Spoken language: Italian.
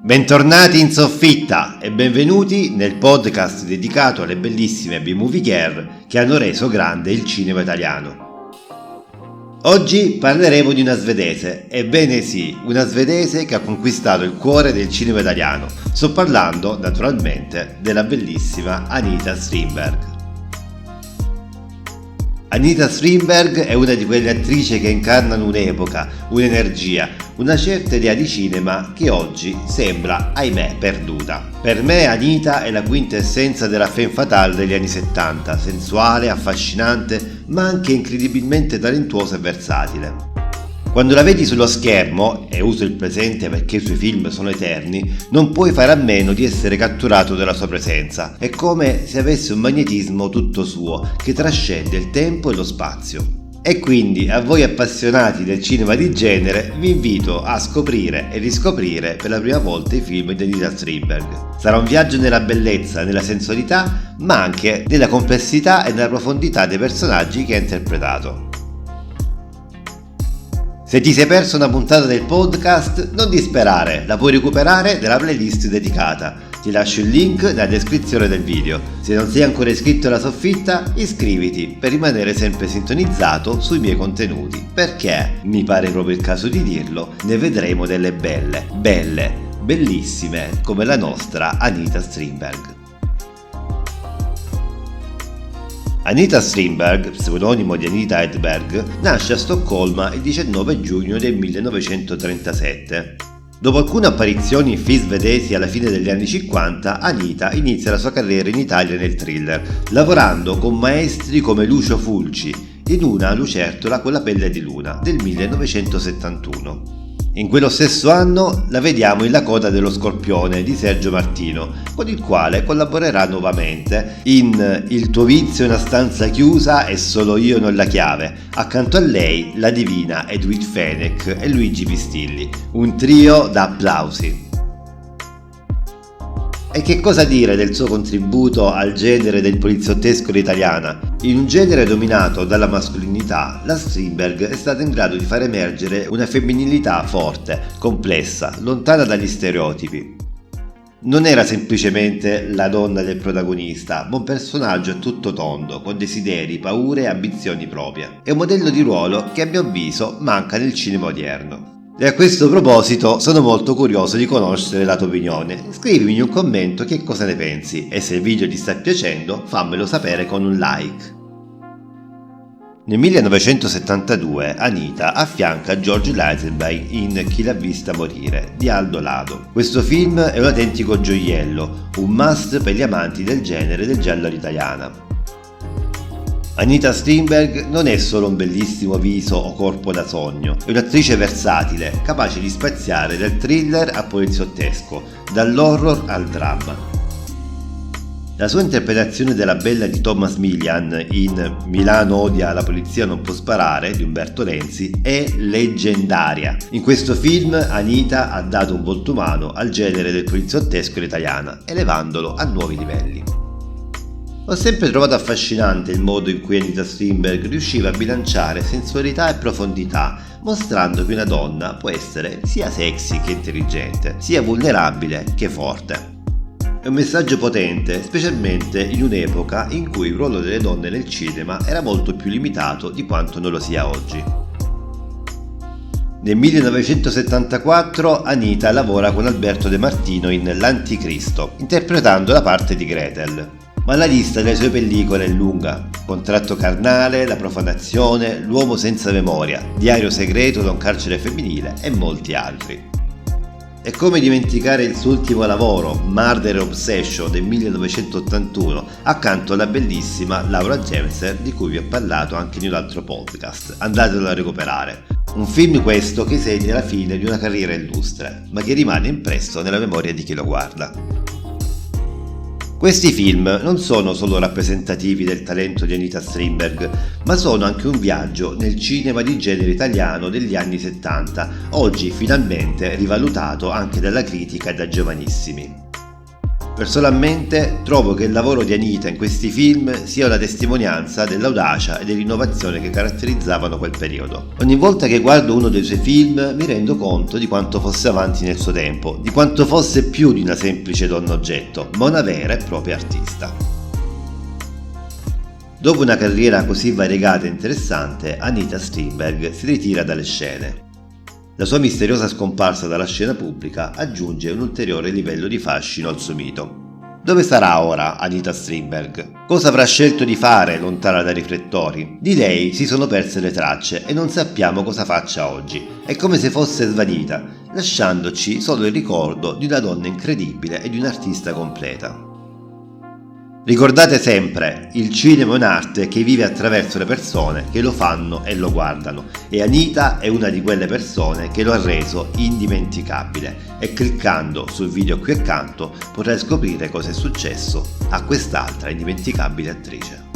Bentornati in soffitta e benvenuti nel podcast dedicato alle bellissime B-movie girl che hanno reso grande il cinema italiano. Oggi parleremo di una svedese, ebbene sì, una svedese che ha conquistato il cuore del cinema italiano. Sto parlando naturalmente della bellissima Anita Strindberg. Anita Strindberg è una di quelle attrici che incarnano un'epoca, un'energia, una certa idea di cinema che oggi sembra, ahimè, perduta. Per me Anita è la quintessenza della femme fatale degli anni 70, sensuale, affascinante, ma anche incredibilmente talentuosa e versatile. Quando la vedi sullo schermo, e uso il presente perché i suoi film sono eterni, non puoi fare a meno di essere catturato dalla sua presenza. È come se avesse un magnetismo tutto suo, che trascende il tempo e lo spazio. E quindi, a voi appassionati del cinema di genere, vi invito a scoprire e riscoprire per la prima volta i film di Anita Strindberg. Sarà un viaggio nella bellezza, nella sensualità, ma anche nella complessità e nella profondità dei personaggi che ha interpretato. Se ti sei perso una puntata del podcast, non disperare, la puoi recuperare nella playlist dedicata. Ti lascio il link nella descrizione del video. Se non sei ancora iscritto alla soffitta, iscriviti per rimanere sempre sintonizzato sui miei contenuti, perché, mi pare proprio il caso di dirlo, ne vedremo delle bellissime, come la nostra Anita Strindberg. Anita Strindberg, pseudonimo di Anita Hedberg, nasce a Stoccolma il 19 giugno del 1937. Dopo alcune apparizioni in film svedesi alla fine degli anni 50, Anita inizia la sua carriera in Italia nel thriller, lavorando con maestri come Lucio Fulci in Una lucertola con la pelle di luna del 1971. In quello stesso anno la vediamo in La coda dello scorpione di Sergio Martino, con il quale collaborerà nuovamente in Il tuo vizio è una stanza chiusa e solo io non la chiave. Accanto a lei la divina Edwige Fenech e Luigi Pistilli, un trio da applausi. E che cosa dire del suo contributo al genere del poliziottesco all'italiana? In un genere dominato dalla mascolinità, la Strindberg è stata in grado di far emergere una femminilità forte, complessa, lontana dagli stereotipi. Non era semplicemente la donna del protagonista, ma un personaggio a tutto tondo, con desideri, paure e ambizioni proprie. È un modello di ruolo che a mio avviso manca nel cinema odierno. E a questo proposito sono molto curioso di conoscere la tua opinione. Scrivimi in un commento che cosa ne pensi e se il video ti sta piacendo fammelo sapere con un like. Nel 1972 Anita affianca George Lazenby in Chi l'ha vista morire di Aldo Lado. Questo film è un autentico gioiello, un must per gli amanti del genere del giallo all'italiana. Anita Strindberg non è solo un bellissimo viso o corpo da sogno, è un'attrice versatile, capace di spaziare dal thriller al poliziottesco, dall'horror al dramma. La sua interpretazione della bella di Thomas Milian in Milano odia, la polizia non può sparare di Umberto Lenzi è leggendaria. In questo film Anita ha dato un volto umano al genere del poliziottesco all'italiana, elevandolo a nuovi livelli. Ho sempre trovato affascinante il modo in cui Anita Strindberg riusciva a bilanciare sensualità e profondità, mostrando che una donna può essere sia sexy che intelligente, sia vulnerabile che forte. È un messaggio potente, specialmente in un'epoca in cui il ruolo delle donne nel cinema era molto più limitato di quanto non lo sia oggi. Nel 1974 Anita lavora con Alberto De Martino in L'Anticristo, interpretando la parte di Gretel. Ma la lista delle sue pellicole è lunga: Contratto carnale, La profanazione, L'uomo senza memoria, Diario segreto da un carcere femminile e molti altri. E come dimenticare il suo ultimo lavoro, Murder Obsession del 1981, accanto alla bellissima Laura Gemser di cui vi ho parlato anche in un altro podcast, andatelo a recuperare. Un film questo che segna la fine di una carriera illustre, ma che rimane impresso nella memoria di chi lo guarda. Questi film non sono solo rappresentativi del talento di Anita Strindberg, ma sono anche un viaggio nel cinema di genere italiano degli anni 70, oggi finalmente rivalutato anche dalla critica e da giovanissimi. Personalmente trovo che il lavoro di Anita in questi film sia una testimonianza dell'audacia e dell'innovazione che caratterizzavano quel periodo. Ogni volta che guardo uno dei suoi film mi rendo conto di quanto fosse avanti nel suo tempo, di quanto fosse più di una semplice donna oggetto, ma una vera e propria artista. Dopo una carriera così variegata e interessante, Anita Strindberg si ritira dalle scene. La sua misteriosa scomparsa dalla scena pubblica aggiunge un ulteriore livello di fascino al suo mito. Dove sarà ora Anita Strindberg? Cosa avrà scelto di fare lontana dai riflettori? Di lei si sono perse le tracce e non sappiamo cosa faccia oggi. È come se fosse svanita, lasciandoci solo il ricordo di una donna incredibile e di un'artista completa. Ricordate sempre, il cinema è un'arte che vive attraverso le persone che lo fanno e lo guardano, e Anita è una di quelle persone che lo ha reso indimenticabile, e cliccando sul video qui accanto potrai scoprire cosa è successo a quest'altra indimenticabile attrice.